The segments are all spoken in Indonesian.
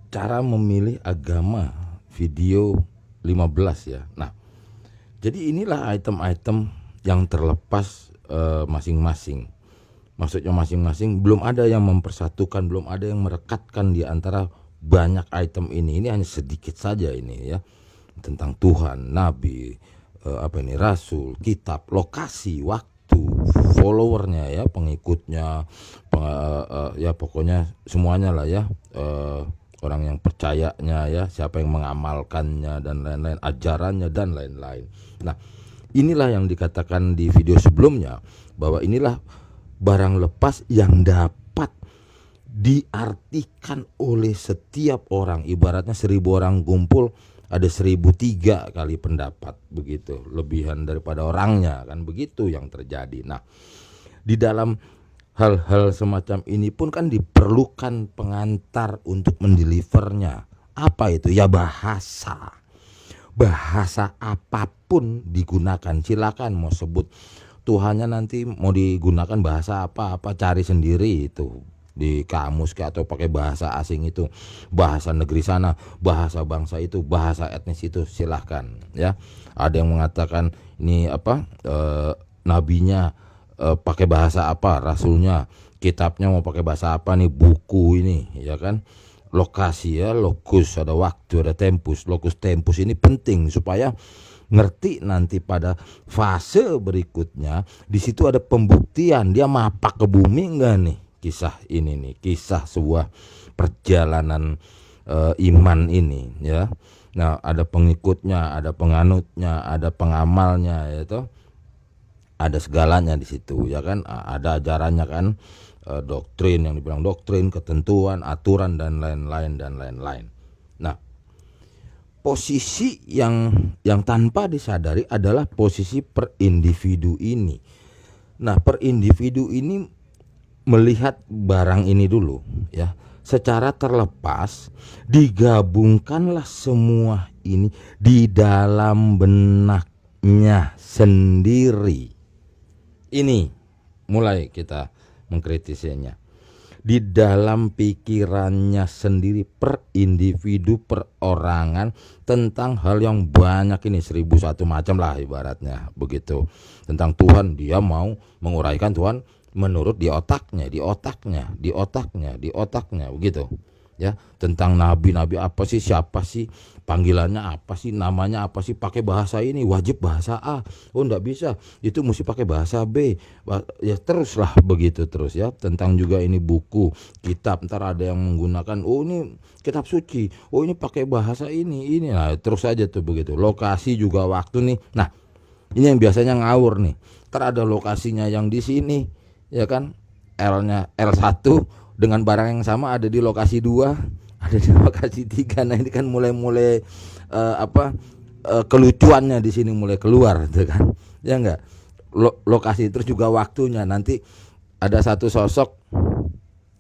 cara memilih agama video 15 ya. Nah, jadi inilah item-item yang terlepas masing-masing. Maksudnya masing-masing, belum ada yang mempersatukan, belum ada yang merekatkan di antara banyak item ini. Ini hanya sedikit saja ini ya. Tentang Tuhan, Nabi, Rasul, kitab, lokasi, waktu, followernya ya, pengikutnya, ya pokoknya semuanya lah ya. Orang yang percayanya ya, siapa yang mengamalkannya dan lain-lain, ajarannya dan lain-lain. Nah, inilah yang dikatakan di video sebelumnya, bahwa inilah barang lepas yang dapat diartikan oleh setiap orang. Ibaratnya 1000 orang kumpul, ada 1003 kali pendapat, begitu, lebihan daripada orangnya, kan begitu yang terjadi. Nah, di dalam hal-hal semacam ini pun kan diperlukan pengantar untuk mendelivernya. Apa itu? Ya bahasa apapun digunakan. Silakan mau sebut Tuhannya, nanti mau digunakan bahasa apa cari sendiri itu di kamus atau pakai bahasa asing itu, bahasa negeri sana, bahasa bangsa itu, bahasa etnis itu, silahkan ya. Ada yang mengatakan ini nabinya pakai bahasa apa, rasulnya, kitabnya mau pakai bahasa apa nih, buku ini ya kan. Lokasi ya, lokus, ada waktu, ada tempus. Lokus tempus ini penting supaya ngerti nanti pada fase berikutnya. Di situ ada pembuktian dia mapak ke bumi enggak nih, kisah ini nih, kisah sebuah perjalanan iman ini ya. Nah, ada pengikutnya, ada penganutnya, ada pengamalnya ya toh. Ada segalanya di situ ya kan. Ada ajarannya kan, doktrin, yang dibilang doktrin, ketentuan, aturan dan lain-lain. Nah, posisi yang tanpa disadari adalah posisi per individu ini. Nah, per individu ini melihat barang ini dulu ya, secara terlepas, digabungkanlah semua ini di dalam benaknya sendiri. Ini mulai kita mengkritisinya. Di dalam pikirannya sendiri, per individu, perorangan, tentang hal yang banyak ini, 1001 macam lah ibaratnya begitu. Tentang Tuhan, dia mau menguraikan Tuhan menurut di otaknya begitu ya. Tentang nabi apa sih, siapa sih, panggilannya apa sih, namanya apa sih, pakai bahasa ini wajib bahasa A, oh enggak bisa, itu mesti pakai bahasa B ya, teruslah begitu terus ya. Tentang juga ini buku, kitab, ntar ada yang menggunakan, oh ini kitab suci, oh ini pakai bahasa ini, nah terus saja tuh begitu. Lokasi juga, waktu nih. Nah, ini yang biasanya ngawur nih, ntar ada lokasinya yang di sini ya kan, L-nya L1 dengan barang yang sama ada di lokasi 2, ada di lokasi 3. Nah, ini kan mulai kelucuannya di sini mulai keluar gitu kan. Ya enggak? Lokasi terus juga waktunya. Nanti ada satu sosok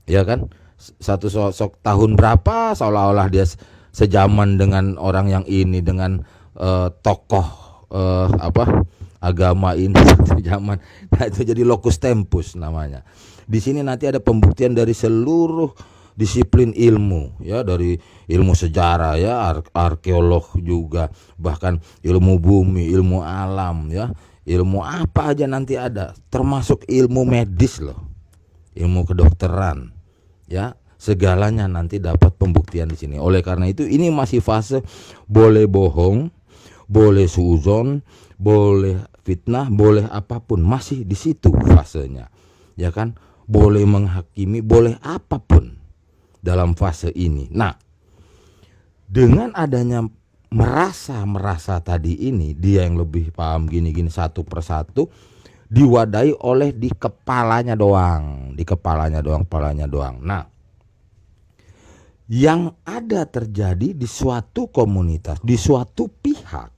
ya kan, satu sosok tahun berapa, seolah-olah dia sejaman dengan orang yang ini, dengan tokoh agama ini satu zaman. Nah, itu jadi lokus tempus namanya. Di sini nanti ada pembuktian dari seluruh disiplin ilmu ya, dari ilmu sejarah ya, arkeolog juga, bahkan ilmu bumi, ilmu alam ya, ilmu apa aja nanti ada, termasuk ilmu medis loh, ilmu kedokteran ya, segalanya nanti dapat pembuktian di sini. Oleh karena itu ini masih fase boleh bohong, boleh suuzon, boleh fitnah, boleh apapun, masih di situ fasenya ya kan. Boleh menghakimi, boleh apapun dalam fase ini. Nah, dengan adanya merasa tadi ini, dia yang lebih paham gini-gini, satu persatu diwadahi oleh di kepalanya doang. Nah, yang ada terjadi di suatu komunitas, di suatu pihak,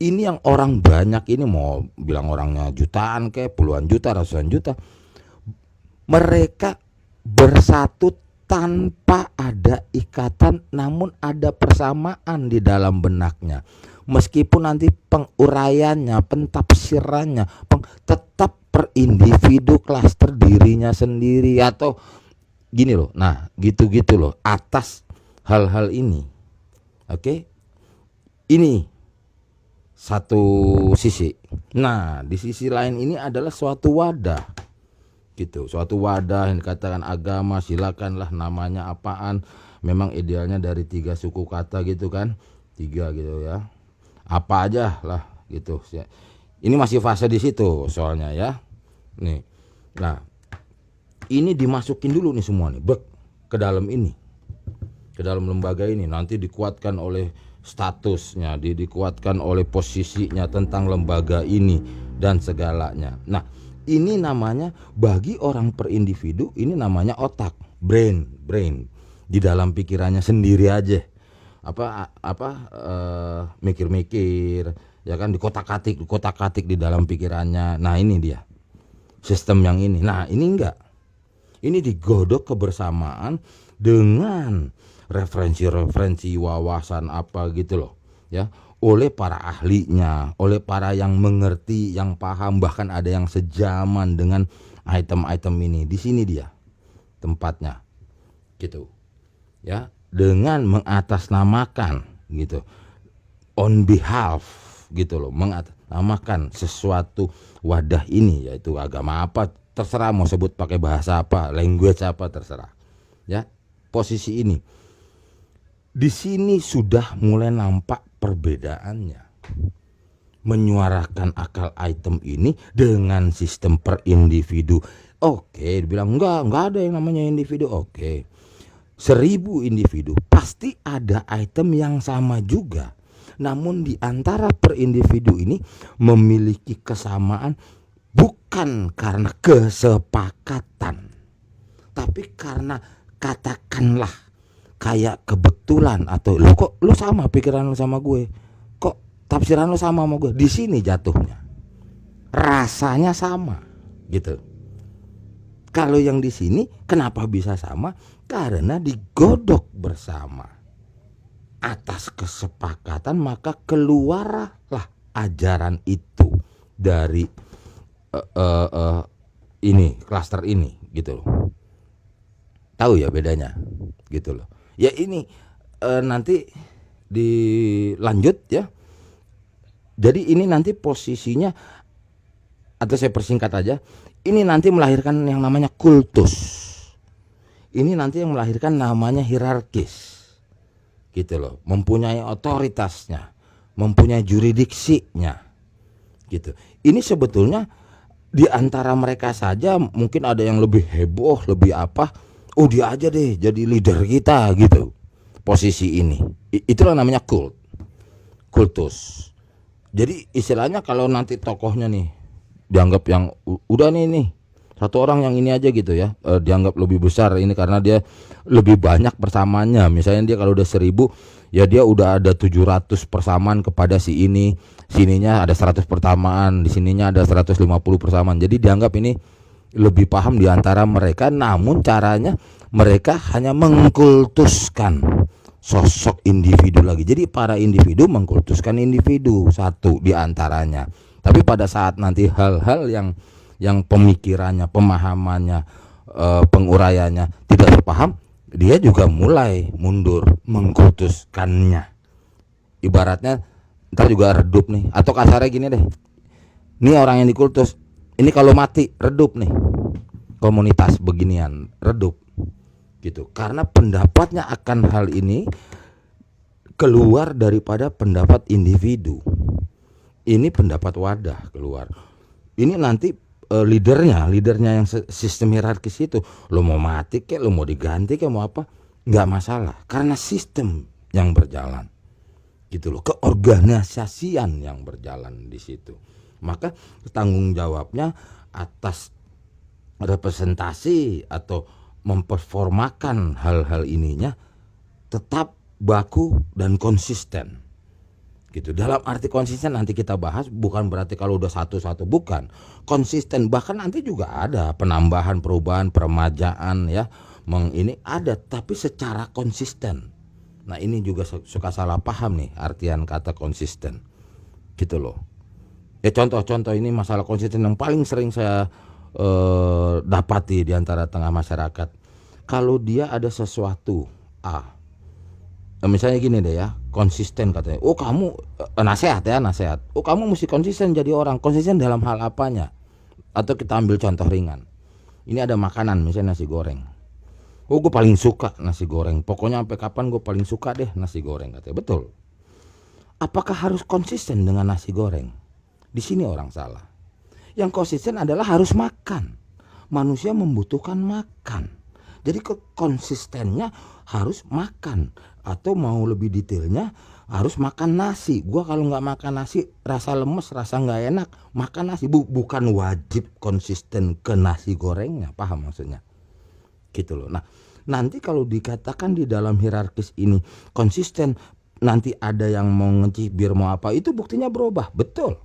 ini yang orang banyak ini, mau bilang orangnya jutaan kayak puluhan juta, ratusan juta, mereka bersatu tanpa ada ikatan, namun ada persamaan di dalam benaknya. Meskipun nanti penguraiannya, pentafsirannya tetap per individu, klaster dirinya sendiri, atau gini loh. Nah, gitu-gitu loh, atas hal-hal ini. Oke. Ini satu sisi. Nah, di sisi lain ini adalah suatu wadah. Gitu, suatu wadah yang dikatakan agama, silakanlah namanya apaan. Memang idealnya dari 3 suku kata gitu kan. 3 gitu ya. Apa aja lah gitu. Ini masih fase di situ soalnya ya. Nih. Nah, ini dimasukin dulu nih semua nih, ke dalam ini. Ke dalam lembaga ini, nanti dikuatkan oleh statusnya, dikuatkan oleh posisinya tentang lembaga ini dan segalanya. Nah, ini namanya bagi orang per individu, ini namanya otak, brain di dalam pikirannya sendiri aja. Mikir-mikir, ya kan, dikotak-katik di dalam pikirannya. Nah, ini dia sistem yang ini. Nah, ini enggak. Ini digodok kebersamaan dengan referensi wawasan apa gitu loh ya, oleh para ahlinya, oleh para yang mengerti, yang paham, bahkan ada yang sejaman dengan item-item ini. Di sini dia tempatnya gitu ya, dengan mengatasnamakan gitu, on behalf gitu loh, mengatasnamakan sesuatu wadah ini, yaitu agama apa terserah, mau sebut pakai bahasa apa, language apa terserah ya. Posisi ini di sini sudah mulai nampak perbedaannya, menyuarakan akal item ini dengan sistem per individu. Oke, dibilang enggak ada yang namanya individu. Oke, 1000 individu pasti ada item yang sama juga. Namun di antara per individu ini memiliki kesamaan bukan karena kesepakatan, tapi karena katakanlah kayak kebetulan, atau lu kok lu sama pikiran lu sama gue, kok tafsiran lu sama gue. Di sini jatuhnya rasanya sama gitu. Kalau yang di sini kenapa bisa sama? Karena digodok bersama atas kesepakatan, maka keluarlah ajaran itu dari ini klaster ini gitu loh. Tahu ya bedanya gitu loh. Ya ini nanti dilanjut ya. Jadi ini nanti posisinya, atau saya persingkat aja, ini nanti melahirkan yang namanya kultus. Ini nanti yang melahirkan namanya hierarkis gitu loh, mempunyai otoritasnya, mempunyai juridiksinya gitu. Ini sebetulnya di antara mereka saja mungkin ada yang lebih heboh, lebih apa, oh dia aja deh jadi leader kita gitu. Posisi ini itulah namanya kultus. Jadi istilahnya kalau nanti tokohnya nih dianggap yang udah nih satu orang yang ini aja gitu ya, dianggap lebih besar ini karena dia lebih banyak persamaannya. Misalnya dia kalau udah 1000 ya dia udah ada 700 persamaan kepada si ini, sininya ada 100 persamaan, di sininya ada 150 persamaan. Jadi dianggap ini lebih paham di antara mereka. Namun caranya mereka hanya mengkultuskan sosok individu lagi. Jadi para individu mengkultuskan individu satu di antaranya. Tapi pada saat nanti hal-hal yang pemikirannya, pemahamannya, penguraiannya tidak terpaham, dia juga mulai mundur mengkultuskannya. Ibaratnya ntar juga redup nih, atau kasarnya gini deh, ini orang yang dikultus ini kalau mati redup nih, komunitas beginian redup gitu, karena pendapatnya akan hal ini keluar daripada pendapat individu. Ini pendapat wadah keluar. Ini nanti leadernya yang sistem hierarkis itu, lo mau mati kek, lo mau diganti kek, mau apa, nggak masalah, karena sistem yang berjalan gitu loh, keorganisasian yang berjalan di situ. Maka tanggung jawabnya atas representasi atau memperformakan hal-hal ininya tetap baku dan konsisten gitu. Dalam arti konsisten nanti kita bahas, bukan berarti kalau udah satu-satu, bukan, konsisten. Bahkan nanti juga ada penambahan, perubahan, peremajaan ya, ini ada, tapi secara konsisten. Nah ini juga suka salah paham nih artian kata konsisten gitu loh. Ya contoh-contoh ini masalah konsisten yang paling sering saya dapati di antara tengah masyarakat. Kalau dia ada sesuatu A, misalnya gini deh ya, konsisten katanya. Oh kamu nasihat ya, nasihat. Oh kamu mesti konsisten jadi orang. Konsisten dalam hal apanya? Atau kita ambil contoh ringan. Ini ada makanan misalnya nasi goreng. Oh gue paling suka nasi goreng. Pokoknya sampai kapan gue paling suka deh nasi goreng katanya. Betul. Apakah harus konsisten dengan nasi goreng? Di sini orang salah. Yang konsisten adalah harus makan. Manusia membutuhkan makan. Jadi konsistennya harus makan. Atau mau lebih detailnya harus makan nasi. Gua kalau nggak makan nasi rasa lemes, rasa nggak enak. Makan nasi bukan wajib konsisten ke nasi gorengnya. Paham maksudnya? Gitu loh. Nah, nanti kalau dikatakan di dalam hierarkis ini konsisten, nanti ada yang mau ngecibir mau apa, itu buktinya berubah. Betul.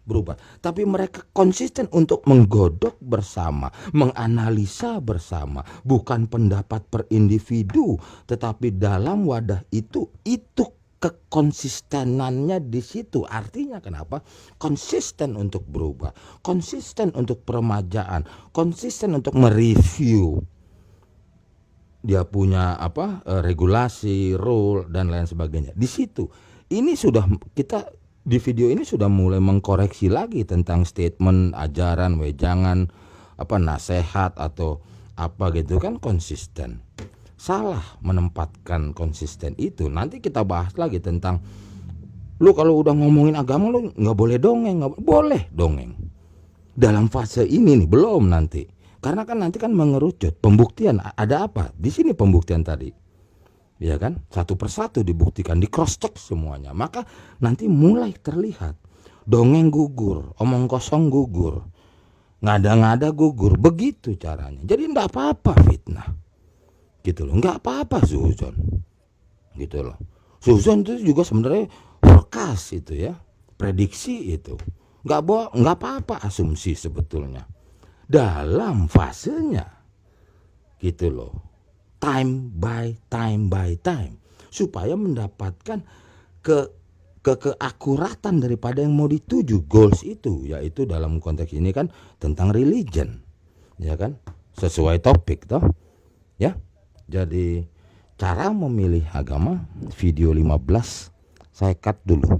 Berubah. Tapi mereka konsisten untuk menggodok bersama, menganalisa bersama, bukan pendapat per individu, tetapi dalam wadah itu kekonsistenannya di situ. Artinya kenapa? Konsisten untuk berubah, konsisten untuk peremajaan, konsisten untuk mereview. Dia punya regulasi, rule dan lain sebagainya. Di situ. Ini sudah kita di video ini sudah mulai mengkoreksi lagi tentang statement, ajaran, wejangan, nasihat atau apa gitu kan, konsisten. Salah menempatkan konsisten itu. Nanti kita bahas lagi tentang lu kalau udah ngomongin agama lu nggak boleh dongeng, nggak boleh dongeng. Dalam fase ini nih belum nanti. Karena kan nanti kan mengerucut pembuktian ada apa? Di sini pembuktian tadi. Ya kan, satu persatu dibuktikan, di cross check semuanya. Maka nanti mulai terlihat dongeng gugur, omong kosong gugur, ngada-ngada gugur. Begitu caranya. Jadi enggak apa-apa fitnah. Gitu loh, enggak apa-apa suzon. Gitu loh. Suzon itu juga sebenarnya forecast itu ya, prediksi itu. Enggak apa-apa asumsi sebetulnya. Dalam fasenya. Gitu loh. Time by time supaya mendapatkan keakuratan daripada yang mau dituju, goals itu, yaitu dalam konteks ini kan tentang religion, ya kan, sesuai topik toh ya. Jadi cara memilih agama video 15 saya cut dulu.